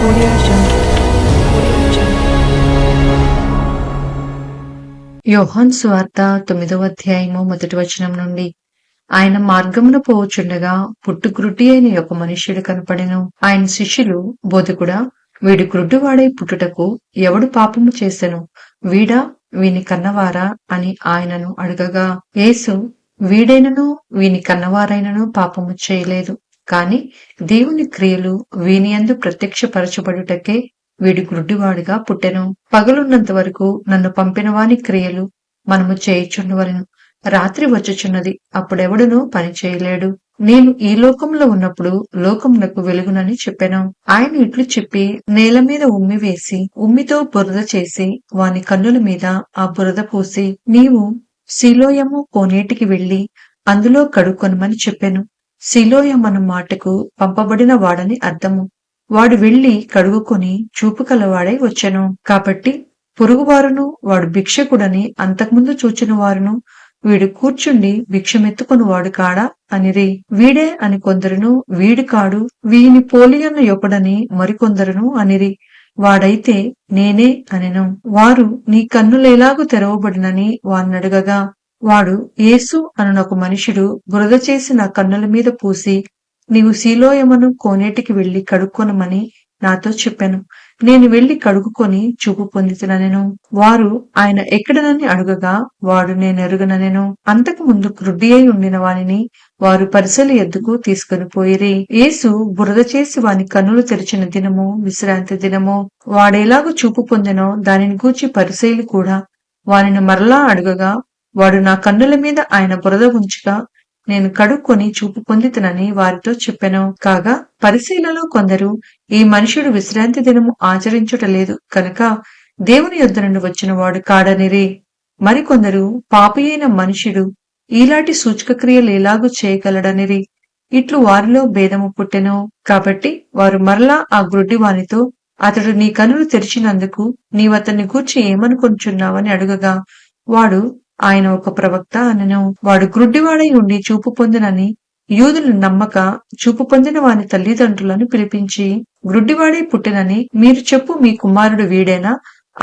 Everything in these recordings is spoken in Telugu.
Audio Jungle. Audio Jungle. యోహాను సువార్త 9వ అధ్యాయము 1వ వచనం నుండి. ఆయన మార్గమున పోవుచుండగా పుట్టుగ్రుడ్డి అయిన ఒక మనుష్యుడు కనపడెను. ఆయన శిష్యులు, బోధకుడా, వీడు గ్రుడ్డివాడై పుట్టుటకు ఎవడు పాపము చేసెను, వీడా వీని కన్నవారా అని ఆయనను అడగగా, యేసు, వీడైనను వీని కన్నవారైనను పాపము చేయలేదు, కాని దేవుని క్రియలు వీనియందు ప్రత్యక్షపరచబడుటకే వీడు గ్రుడ్డివాడిగా పుట్టెను. పగలున్నంత వరకు నన్ను పంపిన వాని క్రియలు మనము చేయుచుండవలెను. రాత్రి వచ్చుచున్నది, అప్పుడెవడునూ పని చేయలేడు. నేను ఈ లోకంలో ఉన్నప్పుడు లోకమునకు వెలుగునని చెప్పెను. ఆయన ఇట్లు చెప్పి నేల మీద ఉమ్మి వేసి ఉమ్మితో బురద చేసి వాని కన్నుల మీద ఆ బురద పూసి, నీవు సిలోయము కోనేటికి వెళ్లి అందులో కడుక్కొనమని చెప్పెను. సిలోయమను మాటకు పంపబడిన వాడని అర్థము. వాడు వెళ్లి కడుగుకొని చూపు కలవాడై వచ్చెను. కాబట్టి పొరుగువారును వాడు భిక్షకుడని అంతకుముందు చూచిన వారును, వీడు కూర్చుండి భిక్షమెత్తుకొనువాడు కాడా అనిరి. వీడే అని కొందరును, వీడు కాడు, వీని పోలియన్న యొకడని మరికొందరును అనిరి. వాడైతే నేనే అనెను. వారు, నీ కన్నులేలాగు తెరవబడినని వాన్నడగగా, వాడు, యేసు అనునొక మనుషుడు బురద చేసి నా కన్నుల మీద పూసి, నీవు సిలోయమను కోనేటికి వెళ్లి కడుక్కొనమని నాతో చెప్పెను. నేను వెళ్లి కడుగుకొని చూపు పొందితిననెను. వారు ఆయన ఎక్కడనని అడుగగా, వాడు నేనెరుగననెను. అంతకు ముందు గ్రుడ్డి అయి ఉండిన వానిని వారు పరిసెల యొద్దకు తీసుకొని పోయిరి. యేసు బురద చేసి వాని కన్నులు తెరిచిన దినము విశ్రాంతి దినము. వాడెలాగు చూపు పొందెనో దానిని గూర్చి పరిసెయులు కూడా వానిని మరలా అడుగగా, వాడు నా కన్నుల మీద ఆయన బురద ఉంచగా నేను కడుక్కొని చూపు పొందితనని వారితో చెప్పెను. కాగా పరిసెయులలో కొందరు, ఈ మనుష్యుడు విశ్రాంతి దినము ఆచరించుటలేదు కనుక దేవుని యొద్ద నుండి వచ్చిన వాడు కాడనిరి. మరికొందరు, పాపి అయిన మనుష్యుడు ఈలాంటి సూచక క్రియలు ఎలాగూ చేయగలడనిరి. ఇట్లు వారిలో భేదము పుట్టెను. కాబట్టి వారు మరలా ఆ గ్రుడ్డి వానితో, అతడు నీ కన్నులు తెరిచినందుకు నీవతన్ని గూర్చి ఏమనుకొనుచున్నావని అడుగగా, వాడు, ఆయన ఒక ప్రవక్త అనెను. వాడు గ్రుడ్డివాడై ఉండి చూపు పొందినని యూదులు నమ్మక చూపు పొందిన వాని తల్లిదండ్రులను పిలిపించి, గ్రుడ్డివాడై పుట్టినని మీరు చెప్పు మీ కుమారుడు వీడేనా?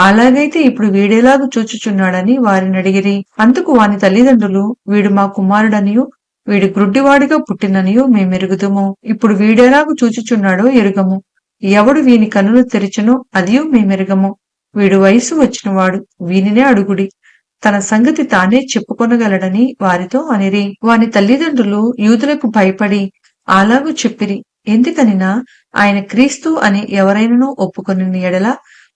అలాగైతే ఇప్పుడు వీడేలాగు చూచుచున్నాడని వారిని అడిగిరి. అందుకు వాని తల్లిదండ్రులు, వీడు మా కుమారుడనియు వీడు గ్రుడ్డివాడిగా పుట్టిననియు మేమెరుగుదుము. ఇప్పుడు వీడేలాగు చూచుచున్నాడో ఎరుగము. ఎవడు వీని కన్నులు తెరిచెనో అదియు మేమెరుగము. వీడు వయసు వచ్చినవాడు, వీనినే అడుగుడి, తన సంగతి తానే చెప్పుకొనగలడని వారితో అనిరి. వాని తల్లిదండ్రులు యూదులకు భయపడి అలాగూ చెప్పిరి. ఎందుకనినా ఆయన క్రీస్తు అని ఎవరైనను ఒప్పుకొనిన ఎడల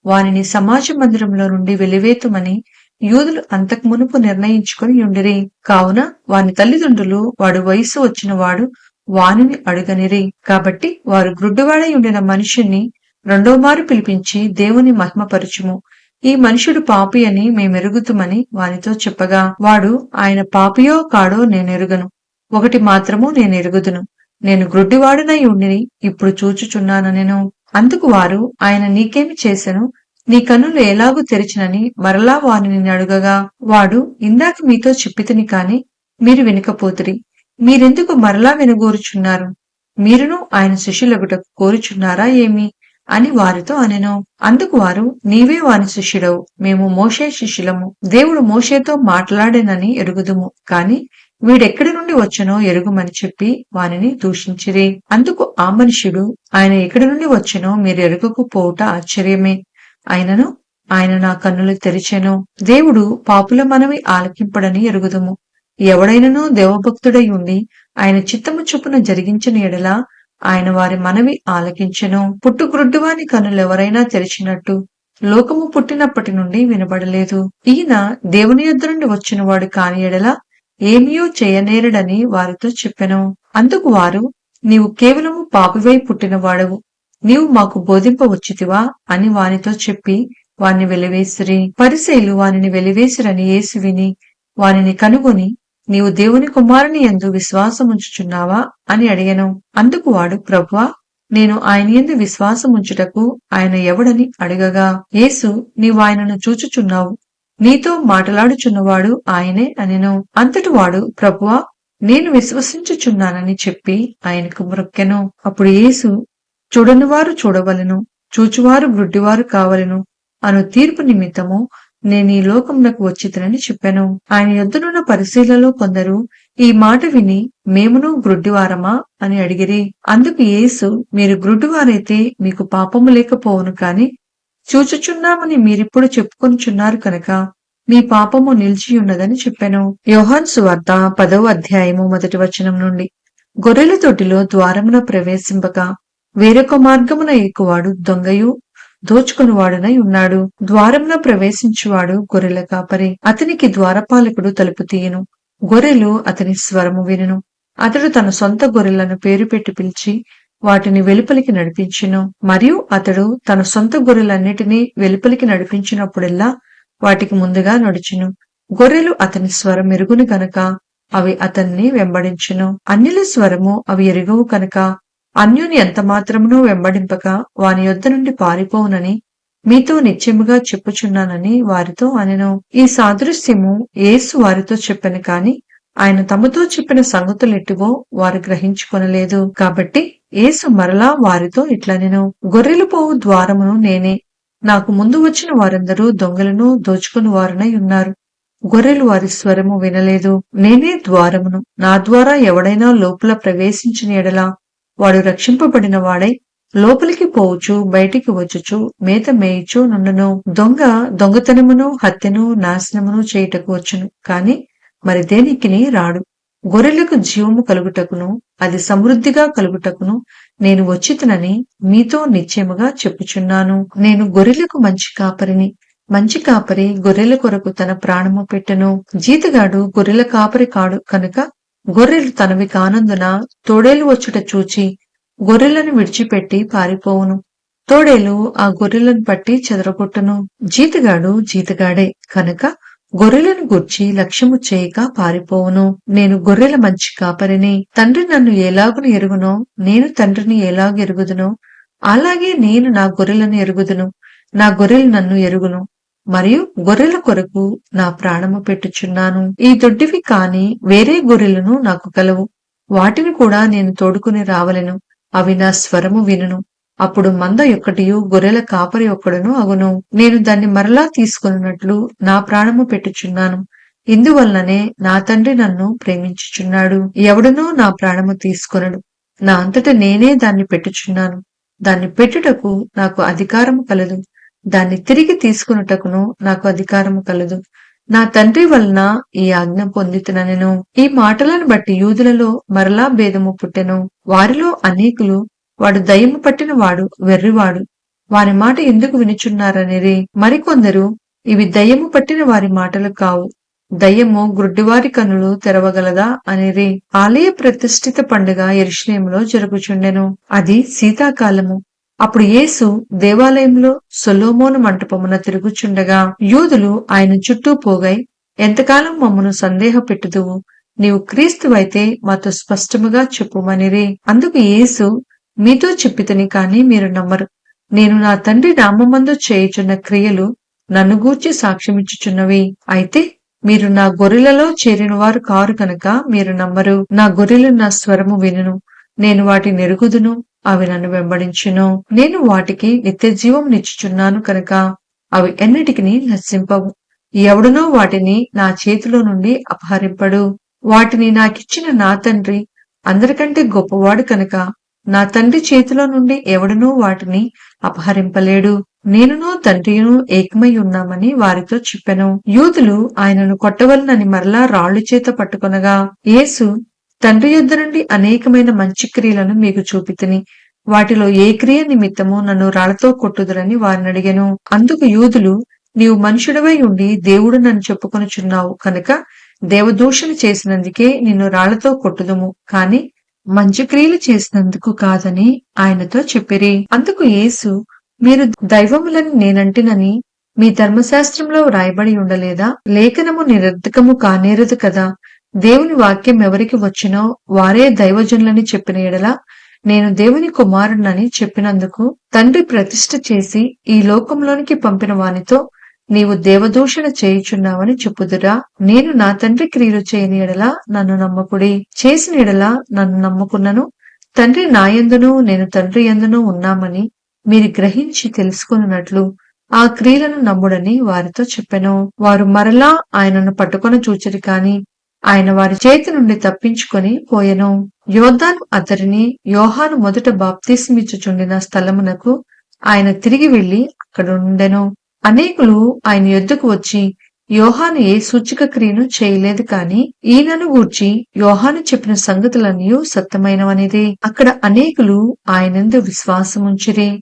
వానిని సమాజ మందిరంలో నుండి వెలివేతుమని యూదులు అంతకు మునుపు నిర్ణయించుకొని యుండిరి. కావున వాని తల్లిదండ్రులు వాడు వయసు వచ్చిన వాడు వానిని అడుగనిరి. కాబట్టి వారు గ్రుడ్డివాడై ఉండిన మనుష్యుణ్ణి రెండో మారు పిలిపించి, దేవుని మహిమపరచుము, ఈ మనుషుడు పాపి అని మేమెరుగుతుమని వానితో చెప్పగా, వాడు, ఆయన పాపియో కాడో నేనెరుగను. ఒకటి మాత్రము నేనెరుగుదును, నేను గ్రుడ్డివాడనై ఉండిని ఇప్పుడు చూచుచున్నాననెను. అందుకు వారు, ఆయన నీకేమి చేసెను, నీ కన్నులు ఎలాగూ తెరిచినని మరలా వానిని అడుగగా, వాడు, ఇందాక మీతో చెప్పితిని కాని మీరు వినకపోతిరి. మీరెందుకు మరలా వినగోరుచున్నారు? మీరును ఆయన శిష్యులగుటకు కోరుచున్నారా ఏమి అని వారితో అనెను. అందుకు వారు, నీవే వాని శిష్యుడవు, మేము మోషే శిష్యులము. దేవుడు మోషేతో మాట్లాడేనని ఎరుగుదుము, కాని వీడెక్కడి నుండి వచ్చెనో ఎరుగుమని చెప్పి వానిని దూషించిరి. అందుకు ఆ మనుష్యుడు, ఆయన ఎక్కడి నుండి వచ్చెనో మీరు ఎరుగకపోవుట ఆశ్చర్యమే. అయినను ఆయన నా కన్నులు తెరిచెను. దేవుడు పాపుల మనవి ఆలకింపడని ఎరుగుదుము. ఎవడైనను దేవభక్తుడై ఉండి ఆయన చిత్తము చొప్పున జరిగించిన ఎడల ఆయన వారి మనవి ఆలకించెను. పుట్టు గ్రుడ్డివాని కన్నులెవరైనా తెరిచినట్టు లోకము పుట్టినప్పటి నుండి వినబడలేదు. ఈయన దేవుని యొద్ద నుండి వచ్చిన వాడు కాని ఎడల ఏమియో చేయనేరడని వారితో చెప్పెను. అందుకు వారు, నీవు కేవలము పాపివై పుట్టిన వాడవు, నీవు మాకు బోధింపవచ్చితివా అని వానితో చెప్పి వానిని వెలివేసిరి. పరిసెయులు వానిని వెలివేసిరని యేసు విని వానిని కనుగొని, నీవు దేవుని కుమారుని యందు విశ్వాసముంచుచున్నావా అని అడిగెను. అందుకు వాడు, ప్రభువా, నేను ఆయన యందు విశ్వాసముంచుటకు ఆయన ఎవడని అడగగా, యేసు, నీవు ఆయనను చూచుచున్నావు, నీతో మాటలాడుచున్నవాడు ఆయనే అనెను. అంతటి వాడు, ప్రభువా, నేను విశ్వసించుచున్నానని చెప్పి ఆయనకు మ్రొక్కెను. అప్పుడు యేసు, చూడని వారు చూడవలెను, చూచువారు గ్రుడ్డివారు కావలెను అను తీర్పు నిమిత్తము నేను ఈ లోకమునకు వచ్చితినని చెప్పెను. ఆయన యొద్దనున్న పరిశీలలో కొందరు ఈ మాట విని మేమును గ్రుడ్డివారమా అని అడిగిరి. అందుకు యేసు, మీరు గ్రుడ్డివారైతే మీకు పాపము లేకపోవును, కాని చూచుచున్నామని మీరిప్పుడు చెప్పుకొనుచున్నారు కనుక మీ పాపము నిలిచియున్నదని చెప్పెను. యోహాను సువార్త 10వ అధ్యాయము 1వ వచనం నుండి. గొర్రెల తొట్టిలో ద్వారమున ప్రవేశింపక వేరొక మార్గమున ఎక్కువాడు దొంగయు దోచుకొనువాడునై ఉన్నాడు. ద్వారమున ప్రవేశించువాడు గొర్రెల కాపరి. అతనికి ద్వారపాలకుడు తలుపు తీయును. గొర్రెలు అతని స్వరము వినును. అతడు తన సొంత గొర్రెలను పేరు పెట్టి పిలిచి వాటిని వెలుపలికి నడిపించును. మరియు అతడు తన సొంత గొర్రెలన్నిటినీ వెలుపలికి నడిపించినప్పుడెల్లా వాటికి ముందుగా నడుచును. గొర్రెలు అతని స్వరం ఎరుగును గనక అవి అతన్ని వెంబడించును. అన్యుల స్వరము అవి ఎరుగవు కనుక అన్యుని ఎంత మాత్రమునూ వెంబడింపక వాని యొద్ద నుండి పారిపోవునని మీతో నిశ్చయముగా చెప్పుచున్నానని వారితో అనెను. ఈ సాదృశ్యము యేసు వారితో చెప్పెను కాని ఆయన తమతో చెప్పిన సంగతులెట్టివో వారు గ్రహించుకొనలేదు. కాబట్టి యేసు మరలా వారితో ఇట్లనెను, గొర్రెలు పోవు ద్వారమును నేనే. నాకు ముందు వచ్చిన వారందరూ దొంగలను దోచుకుని వారునై ఉన్నారు. గొర్రెలు వారి స్వరము వినలేదు. నేనే ద్వారమును. నా ద్వారా ఎవడైనా లోపల ప్రవేశించిన ఎడల వాడు రక్షింపబడిన వాడై లోపలికి పోవచ్చు, బయటికి వచ్చుచు మేత మేయిచు నుండును. దొంగ దొంగతనమును, హత్యను, నాశనమును చేయుటకు వచ్చును, కాని మరి దేనికిని రాడు. గొర్రెలకు జీవము కలుగుటకును అది సమృద్ధిగా కలుగుటకును నేను వచ్చితినని మీతో నిశ్చయముగా చెప్పుచున్నాను. నేను గొర్రెలకు మంచి కాపరిని. మంచి కాపరి గొర్రెల కొరకు తన ప్రాణము పెట్టెను. జీతగాడు గొర్రెల కాపరి కాడు కనుక గొర్రెలు తనవి కానందున తోడేలు వచ్చుట చూచి గొర్రెలను విడిచిపెట్టి పారిపోవును. తోడేలు ఆ గొర్రెలను పట్టి చెదరగొట్టును. జీతగాడు జీతగాడే కనుక గొర్రెలను గూర్చి లక్ష్యము చేయక పారిపోవును. నేను గొర్రెల మంచి కాపరిని. తండ్రి నన్ను ఎలాగును ఎరుగునో నేను తండ్రిని ఎలాగ ఎరుగుదునో అలాగే నేను నా గొర్రెలను ఎరుగుదును. నా గొర్రెలు నన్ను ఎరుగును మరియు గొర్రెల కొరకు నా ప్రాణము పెట్టుచున్నాను. ఈ దొడ్డివి కాని వేరే గొర్రెలను నాకు కలవు. వాటిని కూడా నేను తోడుకుని రావలెను. అవి నా స్వరము వినును. అప్పుడు మంద ఒక్కటియు గొర్రెల కాపరి ఒక్కడును అగును. నేను దాన్ని మరలా తీసుకొనున్నట్లు నా ప్రాణము పెట్టుచున్నాను. ఇందువలననే నా తండ్రి నన్ను ప్రేమించుచున్నాడు. ఎవడనూ నా ప్రాణము తీసుకొనడు. నా అంతట నేనే దాన్ని పెట్టుచున్నాను. దాన్ని పెట్టుటకు నాకు అధికారము కలదు. దాన్ని తిరిగి తీసుకొనుటకును నాకు అధికారము కలదు. నా తండ్రి వలన ఈ ఆజ్ఞ పొందితినెను. ఈ మాటలను బట్టి యూదులలో మరలా భేదము పుట్టెను. వారిలో అనేకులు వాడు దయ్యము పట్టిన వాడు, వెర్రివాడు, వారి మాట ఎందుకు వినుచున్నారనిరి. మరికొందరు ఇవి దయ్యము పట్టిన వారి మాటలు కావు, దయ్యము గ్రుడ్డివారి కన్నులు తెరవగలదా అనిరి. ఆలయ ప్రతిష్ఠిత పండుగ యెరూషలేములో జరుగుచుండెను. అది శీతాకాలము. అప్పుడు యేసు దేవాలయంలో సొలొమోను మంటపమున తిరుగుచుండగా యూదులు ఆయన చుట్టూ పోగై, ఎంతకాలం మమ్మను సందేహపెట్టుదువు? నీవు క్రీస్తువైతే మాతో స్పష్టముగా చెప్పుమనిరి. అందుకు యేసు, మీతో చెప్పితిని కాని మీరు నమ్మరు. నేను నా తండ్రి నామమందు చేయుచున్న క్రియలు నన్ను గూర్చి సాక్ష్యమిచ్చుచున్నవి. అయితే మీరు నా గొర్రెలలో చేరినవారు కారు కనుక మీరు నమ్మరు. నా గొర్రెలు నా స్వరము వినును. నేను వాటిని ఎరుగుదును, అవి నన్ను వెంబడించును. నేను వాటికి నిత్యజీవం నిచ్చుచున్నాను కనుక అవి ఎన్నటికి నశింపవు. ఎవడునో వాటిని నా చేతిలో నుండి అపహరింపడు. వాటిని నాకిచ్చిన నా తండ్రి అందరికంటే గొప్పవాడు కనుక నా తండ్రి చేతిలో నుండి ఎవడునూ వాటిని అపహరింపలేడు. నేనును తండ్రియును ఏకమై ఉన్నామని వారితో చెప్పెను. యూదులు ఆయనను కొట్టవలనని మరలా రాళ్లు చేత పట్టుకొనగా యేసు, తండ్రి యొద్ద నుండి అనేకమైన మంచి క్రియలను మీకు చూపితిని. వాటిలో ఏ క్రియ నిమిత్తము నన్ను రాళ్లతో కొట్టుదురని వారిని అడిగెను. అందుకు యూదులు, నీవు మనుషుడవై ఉండి దేవుడు నన్ను చెప్పుకొనుచున్నావు కనుక దేవదూషణ చేసినందుకే నిన్ను రాళ్లతో కొట్టుదుము, కాని మంచి క్రియలు చేసినందుకు కాదని ఆయనతో చెప్పిరి. అందుకు యేసు, మీరు దైవములని నేనంటినని మీ ధర్మశాస్త్రంలో వ్రాయబడి ఉండలేదా? లేఖనము నిరర్ధకము కానేరదు కదా. దేవుని వాక్యం ఎవరికి వచ్చినో వారే దైవజనులని చెప్పిన ఎడల నేను దేవుని కుమారుడనని చెప్పినందుకు తండ్రి ప్రతిష్ఠ చేసి ఈ లోకంలోనికి పంపిన వానితో నీవు దేవదూషణ చేయుచున్నావని చెప్పుదురా? నేను నా తండ్రి క్రియలు చేయని ఎడల నన్ను నమ్మకుడి, చేసిన ఎడల నన్ను నమ్ముకున్నను. తండ్రి నా యందును నేను తండ్రి యందును ఉన్నామని మీరు గ్రహించి తెలుసుకొనున్నట్లు ఆ క్రియలను నమ్ముడని వారితో చెప్పెను. వారు మరలా ఆయనను పట్టుకొని చూచిరి కాని ఆయన వారి చేతి నుండి తప్పించుకొని పోయెను. యోర్దాను అతరిని యోహాను మొదట బాప్తిస్మిచ్చుచుండిన స్థలమునకు ఆయన తిరిగి వెళ్లి అక్కడుండెను. అనేకులు ఆయన యొద్దకు వచ్చి, యోహాను ఏ సూచక క్రియను చేయలేదు కాని ఈయనను గూర్చి యోహాను చెప్పిన సంగతులన్నీ సత్యమైనవనిదే. అక్కడ అనేకులు ఆయనందు విశ్వాసముంచిరి.